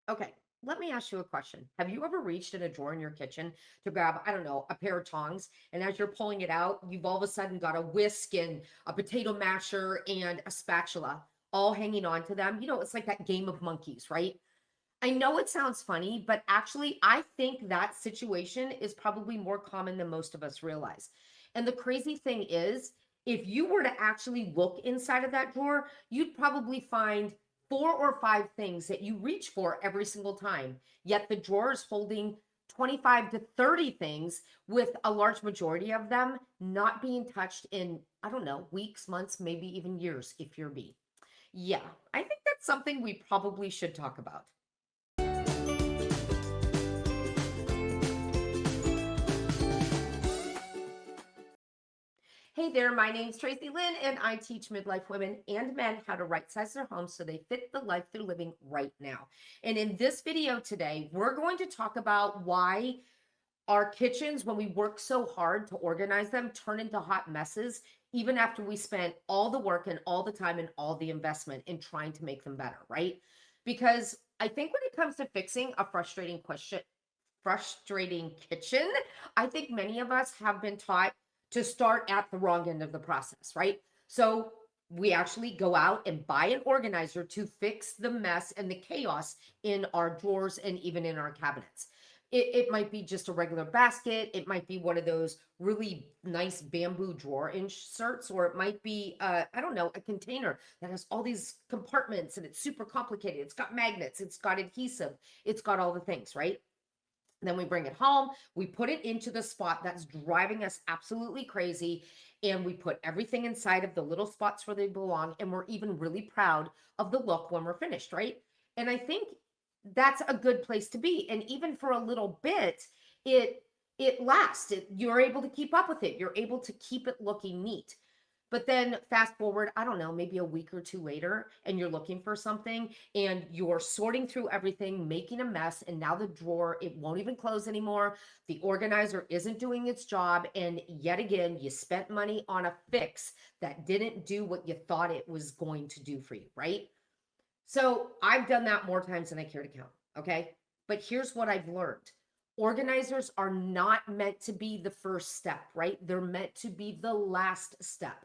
Okay, let me ask you a question. Have you ever reached in a drawer in your kitchen to grab, I don't know, a pair of tongs? And as you're pulling it out, you've all of a sudden got a whisk and a potato masher and a spatula all hanging on to them. It's like that game of monkeys, right? I know it sounds funny, but actually, I think that situation is probably more common than most of us realize. And the crazy thing is, if you were to actually look inside of that drawer, you'd probably find 4 or 5 things that you reach for every single time. Yet the drawer is holding 25 to 30 things, with a large majority of them not being touched in, I don't know, weeks, months, maybe even years, if you're me. Yeah, I think that's something we probably should talk about. Hey there, my name's Tracy Lynn, and I teach midlife women and men how to right size their homes so they fit the life they're living right now. And in this video today, we're going to talk about why our kitchens, when we work so hard to organize them, turn into hot messes, even after we spent all the work and all the time and all the investment in trying to make them better, right? Because I think when it comes to fixing a frustrating kitchen, I think many of us have been taught to start at the wrong end of the process, right? So we actually go out and buy an organizer to fix the mess and the chaos in our drawers and even in our cabinets. It might be just a regular basket. It might be one of those really nice bamboo drawer inserts, or it might be, I don't know, a container that has all these compartments and it's super complicated. It's got magnets, it's got adhesive, it's got all the things, right? Then we bring it home, we put it into the spot that's driving us absolutely crazy, and we put everything inside of the little spots where they belong. And we're even really proud of the look when we're finished, right? And I think that's a good place to be. And even for a little bit, it lasts. You're able to keep up with it. You're able to keep it looking neat. But then fast forward, I don't know, maybe a week or two later, and you're looking for something and you're sorting through everything, making a mess. And now the drawer, it won't even close anymore. The organizer isn't doing its job. And yet again, you spent money on a fix that didn't do what you thought it was going to do for you, right? So I've done that more times than I care to count. Okay. But here's what I've learned: organizers are not meant to be the first step, right? They're meant to be the last step.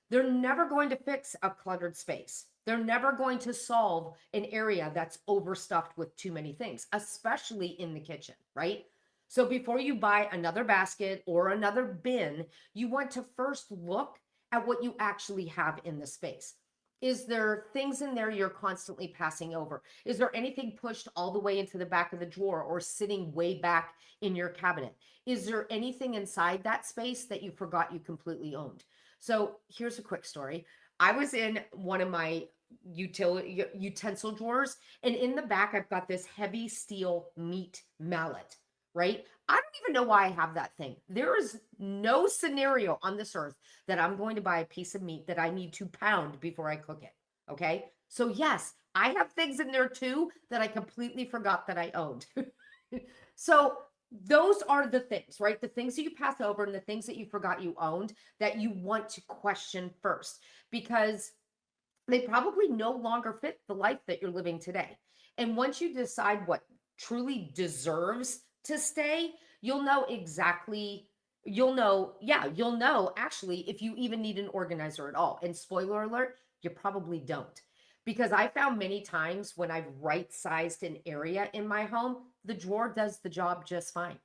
They're never going to fix a cluttered space. They're never going to solve an area that's overstuffed with too many things, especially in the kitchen, right? So before you buy another basket or another bin, you want to first look at what you actually have in the space. Is there things in there you're constantly passing over? Is there anything pushed all the way into the back of the drawer or sitting way back in your cabinet? Is there anything inside that space that you forgot you completely owned? So here's a quick story. I was in one of my utensil drawers, and in the back, I've got this heavy steel meat mallet, right? I don't even know why I have that thing. There is no scenario on this earth that I'm going to buy a piece of meat that I need to pound before I cook it. Okay. So, yes, I have things in there too that I completely forgot that I owned. So, those are the things, right? The things that you pass over and the things that you forgot you owned that you want to question first, because they probably no longer fit the life that you're living today. And once you decide what truly deserves to stay, you'll know exactly, you'll know actually if you even need an organizer at all. And spoiler alert, you probably don't. Because I found many times when I've right sized an area in my home, the drawer does the job just fine.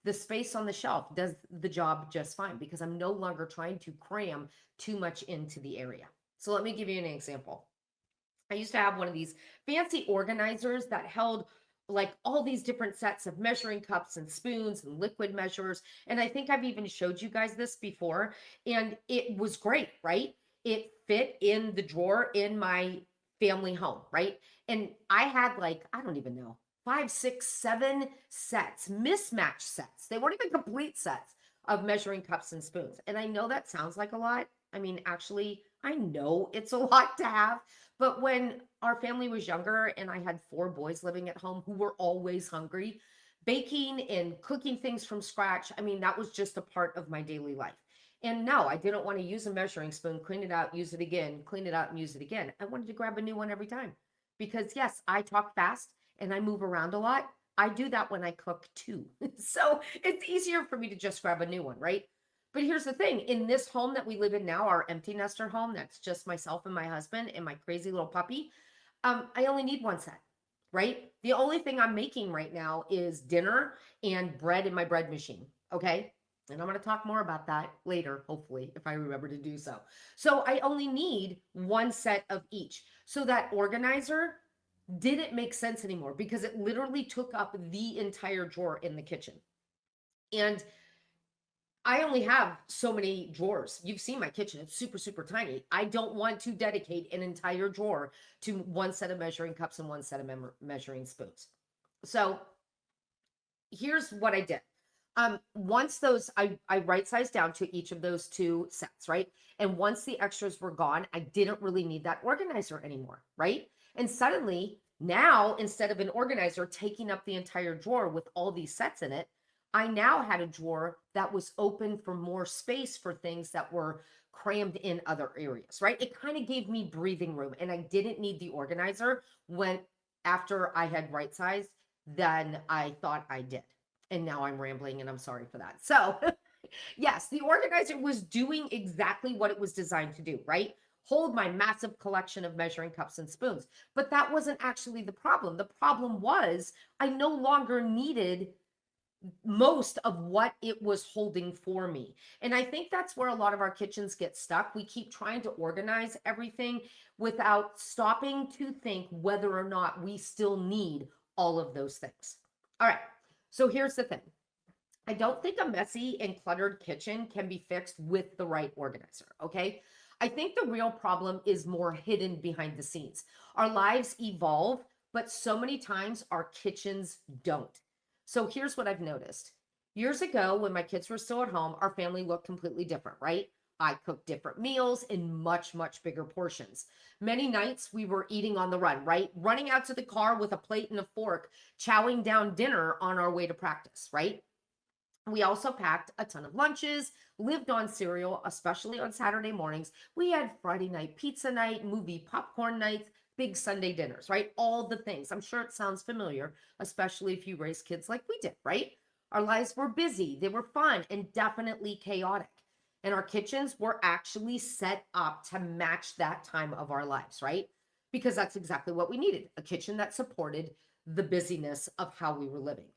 The space on the shelf does the job just fine because I'm no longer trying to cram too much into the area. So let me give you an example. I used to have one of these fancy organizers that held like all these different sets of measuring cups and spoons and liquid measures. And I think I've even showed you guys this before. And it was great, right? It fit in the drawer in my family home, right? And I had like, I don't even know, 5, 6, 7 sets, mismatched sets. They weren't even complete sets of measuring cups and spoons. And I know that sounds like a lot. I mean, actually, I know it's a lot to have. But when our family was younger and I had 4 boys living at home who were always hungry, baking and cooking things from scratch, I mean, that was just a part of my daily life. And no, I didn't want to use a measuring spoon, clean it out, use it again, clean it out, and use it again. I wanted to grab a new one every time because, yes, I talk fast and I move around a lot, I do that when I cook too. So it's easier for me to just grab a new one, right? But here's the thing, in this home that we live in now, our empty nester home, that's just myself and my husband and my crazy little puppy, I only need one set, right? The only thing I'm making right now is dinner and bread in my bread machine. Okay. And I'm going to talk more about that later, hopefully, if I remember to do so. So I only need one set of each. So that organizer didn't make sense anymore because it literally took up the entire drawer in the kitchen. And I only have so many drawers. You've seen my kitchen. It's super, super tiny. I don't want to dedicate an entire drawer to one set of measuring cups and one set of measuring spoons. So here's what I did. Once those, I right sized down to each of those two sets, right? And once the extras were gone, I didn't really need that organizer anymore, right? And suddenly, now instead of an organizer taking up the entire drawer with all these sets in it, I now had a drawer that was open for more space for things that were crammed in other areas, right? It kind of gave me breathing room, and I didn't need the organizer when after I had right sized than I thought I did. And now I'm rambling and I'm sorry for that. So, yes, the organizer was doing exactly what it was designed to do, right? Hold my massive collection of measuring cups and spoons. But that wasn't actually the problem. The problem was I no longer needed most of what it was holding for me. And I think that's where a lot of our kitchens get stuck. We keep trying to organize everything without stopping to think whether or not we still need all of those things. All right. So here's the thing. I don't think a messy and cluttered kitchen can be fixed with the right organizer, okay? I think the real problem is more hidden behind the scenes. Our lives evolve, but so many times our kitchens don't. So here's what I've noticed. Years ago, when my kids were still at home, our family looked completely different, right? I cooked different meals in much, much bigger portions. Many nights we were eating on the run, right? Running out to the car with a plate and a fork, chowing down dinner on our way to practice, right? We also packed a ton of lunches, lived on cereal, especially on Saturday mornings. We had Friday night pizza night, movie popcorn nights, big Sunday dinners, right? All the things. I'm sure it sounds familiar, especially if you raise kids like we did, right? Our lives were busy, they were fun, and definitely chaotic. And our kitchens were actually set up to match that time of our lives, right? Because that's exactly what we needed, a kitchen that supported the busyness of how we were living.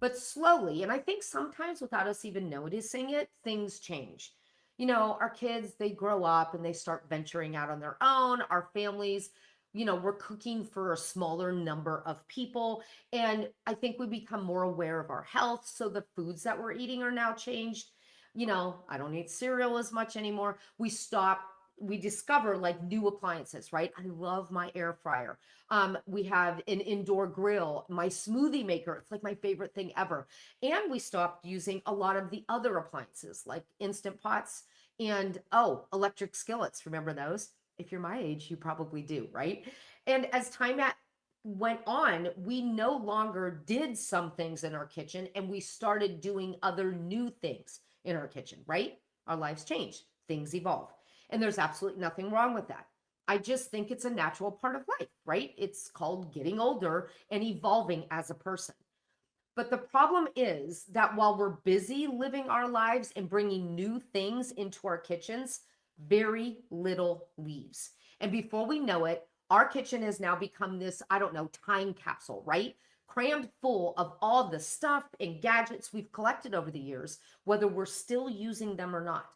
But slowly, and I think sometimes without us even noticing it, things change. You know, our kids, they grow up and they start venturing out on their own. Our families, we're cooking for a smaller number of people. And I think we become more aware of our health. So the foods that we're eating are now changed. I don't eat cereal as much anymore. We discover like new appliances, right? I love my air fryer. We have an indoor grill, my smoothie maker. It's like my favorite thing ever. And we stopped using a lot of the other appliances like instant pots and, oh, electric skillets. Remember those? If you're my age, you probably do, right? And as went on, we no longer did some things in our kitchen and we started doing other new things in our kitchen, right? Our lives changed, things evolve. And there's absolutely nothing wrong with that. I just think it's a natural part of life, right? It's called getting older and evolving as a person. But the problem is that while we're busy living our lives and bringing new things into our kitchens, very little leaves. And before we know it, our kitchen has now become this, I don't know, time capsule, right? Crammed full of all the stuff and gadgets we've collected over the years, whether we're still using them or not.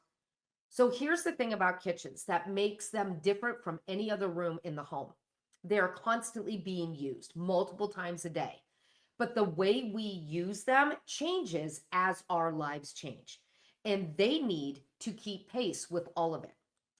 So here's the thing about kitchens that makes them different from any other room in the home. They're constantly being used multiple times a day. But the way we use them changes as our lives change. And they need to keep pace with all of it.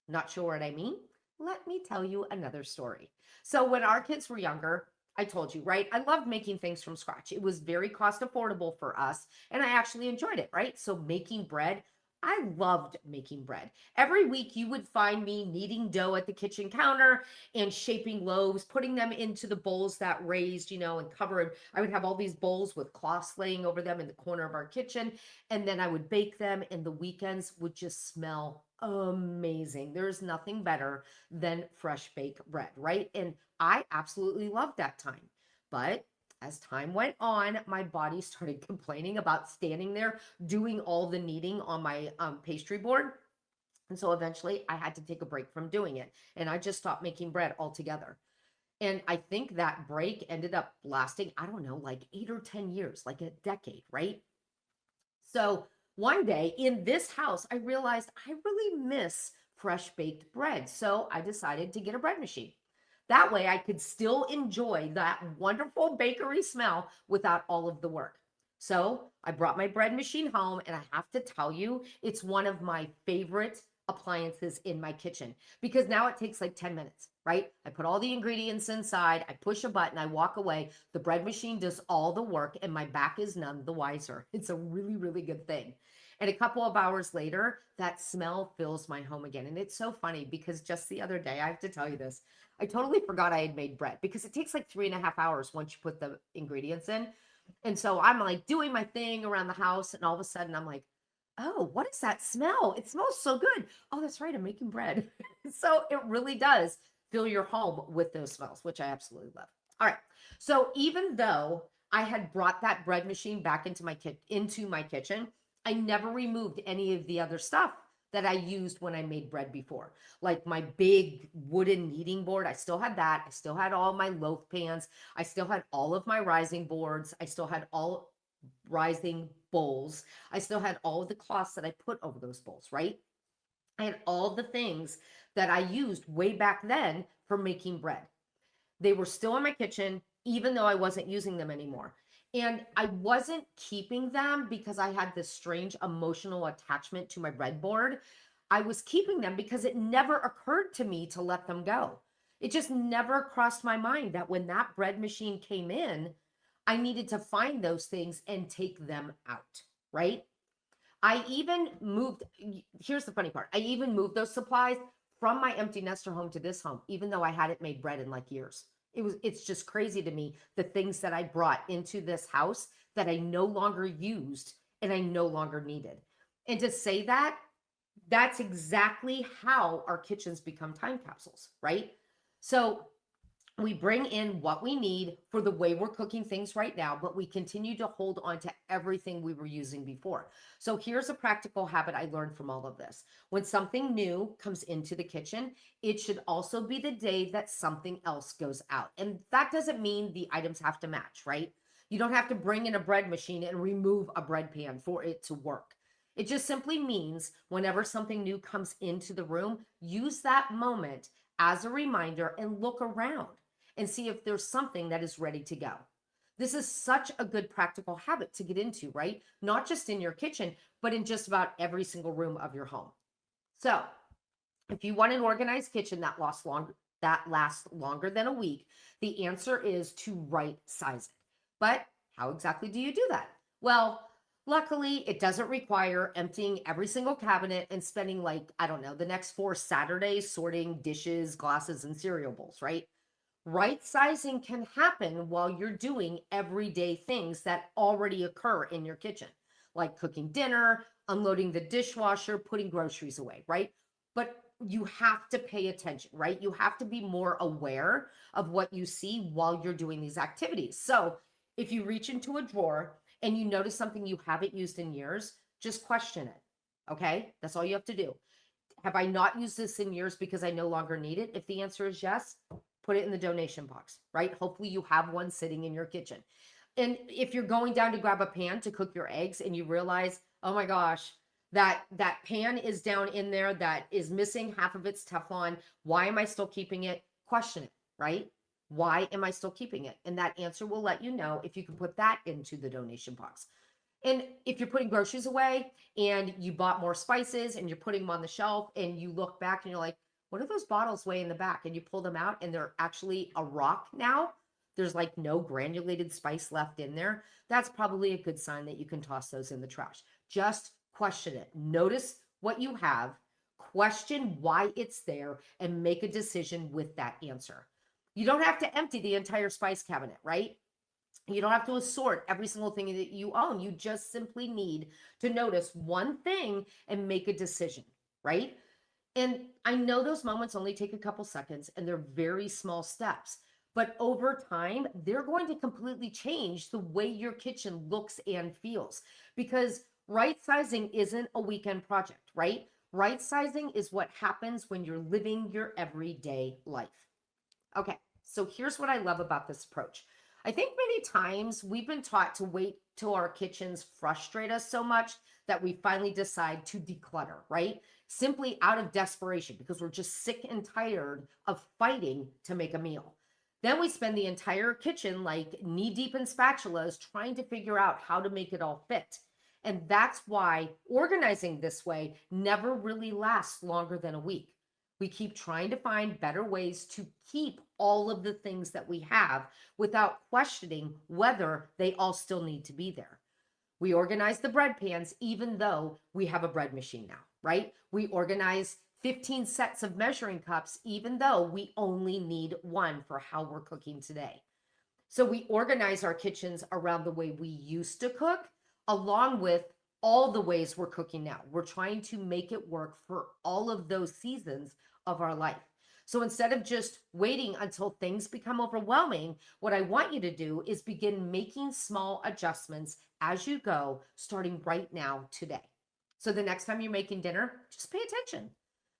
Not sure what I mean? Let me tell you another story. So when our kids were younger, I told you, right? I loved making things from scratch. It was very cost affordable for us, and I actually enjoyed it, right? So making bread, I loved making bread. Every week you would find me kneading dough at the kitchen counter and shaping loaves, putting them into the bowls that raised, and covered. I would have all these bowls with cloths laying over them in the corner of our kitchen. And then I would bake them, and the weekends would just smell amazing. There's nothing better than fresh baked bread, right? And I absolutely loved that time. But As time went on, my body started complaining about standing there doing all the kneading on my pastry board. And so eventually I had to take a break from doing it. And I just stopped making bread altogether. And I think that break ended up lasting, I don't know, like 8 or 10 years, like a decade, right? So one day in this house, I realized I really miss fresh baked bread. So I decided to get a bread machine. That way I could still enjoy that wonderful bakery smell without all of the work. So I brought my bread machine home, and I have to tell you, it's one of my favorite appliances in my kitchen because now it takes like 10 minutes, right? I put all the ingredients inside, I push a button, I walk away. The bread machine does all the work, and my back is none the wiser. It's a really, really good thing. And a couple of hours later, that smell fills my home again. And it's so funny because just the other day, I have to tell you this, I totally forgot I had made bread because it takes like 3.5 hours once you put the ingredients in. And so I'm like doing my thing around the house, and all of a sudden I'm like, oh, what is that smell? It smells so good. Oh, that's right. I'm making bread. So it really does fill your home with those smells, which I absolutely love. All right. So even though I had brought that bread machine back into my kitchen, I never removed any of the other stuff that I used when I made bread before. Like my big wooden kneading board, I still had that. I still had all my loaf pans. I still had all of my rising boards. I still had all rising bowls. I still had all of the cloths that I put over those bowls, right? I had all the things that I used way back then for making bread. They were still in my kitchen, even though I wasn't using them anymore. And I wasn't keeping them because I had this strange emotional attachment to my breadboard. I was keeping them because it never occurred to me to let them go. It just never crossed my mind that when that bread machine came in, I needed to find those things and take them out, right? I even moved, here's the funny part. I even moved those supplies from my empty nester home to this home, even though I hadn't made bread in like years. It's just crazy to me, the things that I brought into this house that I no longer used and I no longer needed. And to say that, that's exactly how our kitchens become time capsules, right? So we bring in what we need for the way we're cooking things right now, but we continue to hold on to everything we were using before. So here's a practical habit I learned from all of this. When something new comes into the kitchen, it should also be the day that something else goes out. And that doesn't mean the items have to match, right? You don't have to bring in a bread machine and remove a bread pan for it to work. It just simply means whenever something new comes into the room, use that moment as a reminder and look around and see if there's something that is ready to go. This is such a good practical habit to get into, right? Not just in your kitchen, but in just about every single room of your home. So, if you want an organized kitchen that lasts longer than a week, the answer is to right size it. But how exactly do you do that? Well, luckily, it doesn't require emptying every single cabinet and spending, like, I don't know, the next 4 Saturdays sorting dishes, glasses, and cereal bowls, right? Right sizing can happen while you're doing everyday things that already occur in your kitchen, like cooking dinner, unloading the dishwasher, putting groceries away, right? But you have to pay attention, right? You have to be more aware of what you see while you're doing these activities. So if you reach into a drawer and you notice something you haven't used in years, just question it. Okay. That's all you have to do. Have I not used this in years because I no longer need it? If the answer is yes, put it in the donation box, right? Hopefully you have one sitting in your kitchen. And if you're going down to grab a pan to cook your eggs and you realize, oh my gosh, that pan is down in there that is missing half of its Teflon. Why am I still keeping it? Question it, right? Why am I still keeping it? And that answer will let you know if you can put that into the donation box. And if you're putting groceries away and you bought more spices and you're putting them on the shelf and you look back and you're like, what are those bottles way in the back? And you pull them out and they're actually a rock now. There's like no granulated spice left in there. That's probably a good sign that you can toss those in the trash. Just question it. Notice what you have, question why it's there, and make a decision with that answer. You don't have to empty the entire spice cabinet, right? You don't have to assort every single thing that you own. You just simply need to notice one thing and make a decision, right? And I know those moments only take a couple seconds and they're very small steps, but over time, they're going to completely change the way your kitchen looks and feels, because right sizing isn't a weekend project, right? Right sizing is what happens when you're living your everyday life. Okay, so here's what I love about this approach. I think many times we've been taught to wait till our kitchens frustrate us so much that we finally decide to declutter, right? Simply out of desperation because we're just sick and tired of fighting to make a meal. Then we spend the entire kitchen like knee deep in spatulas trying to figure out how to make it all fit. And that's why organizing this way never really lasts longer than a week. We keep trying to find better ways to keep all of the things that we have without questioning whether they all still need to be there. We organize the bread pans even though we have a bread machine now, right? We organize 15 sets of measuring cups even though we only need one for how we're cooking today. So we organize our kitchens around the way we used to cook, along with all the ways we're cooking now. We're trying to make it work for all of those seasons of our life. So instead of just waiting until things become overwhelming, what I want you to do is begin making small adjustments as you go, starting right now today. So the next time you're making dinner, just pay attention.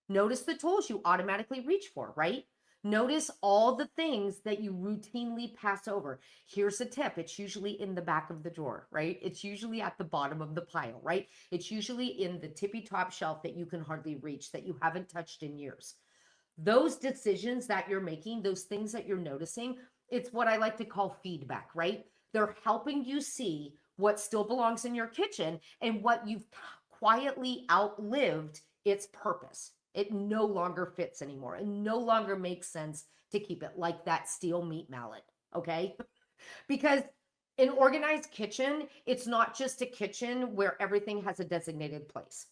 Notice the tools you automatically reach for, right? Notice all the things that you routinely pass over. Here's a tip. It's usually in the back of the drawer, right? It's usually at the bottom of the pile, right? It's usually in the tippy top shelf that you can hardly reach, that you haven't touched in years. Those decisions that you're making, those things that you're noticing, it's what I like to call feedback, right? They're helping you see what still belongs in your kitchen and what you've quietly outlived its purpose. It no longer fits anymore. It no longer makes sense to keep it, like that steel meat mallet. Okay. Because an organized kitchen, it's not just a kitchen where everything has a designated place.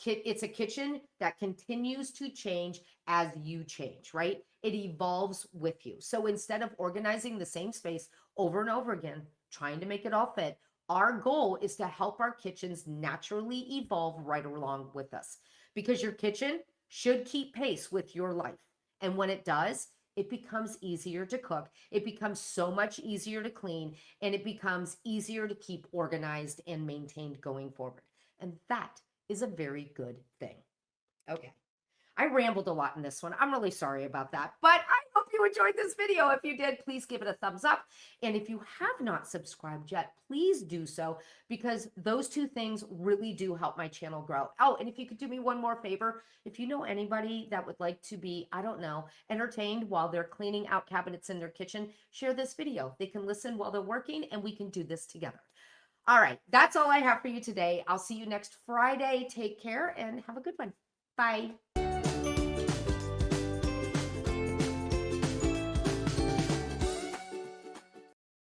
It's a kitchen that continues to change as you change, right? It evolves with you. So instead of organizing the same space over and over again, trying to make it all fit, our goal is to help our kitchens naturally evolve right along with us, because your kitchen should keep pace with your life. And when it does, it becomes easier to cook. It becomes so much easier to clean, and it becomes easier to keep organized and maintained going forward. And that is a very good thing. Okay. I rambled a lot in this one. I'm really sorry about that, but I hope you enjoyed this video. If you did, please give it a thumbs up. And if you have not subscribed yet, please do so, because those two things really do help my channel grow. Oh, and if you could do me one more favor, if you know anybody that would like to be, I don't know, entertained while they're cleaning out cabinets in their kitchen, share this video. They can listen while they're working and we can do this together. All right, that's all I have for you today. I'll see you next Friday. Take care and have a good one. Bye.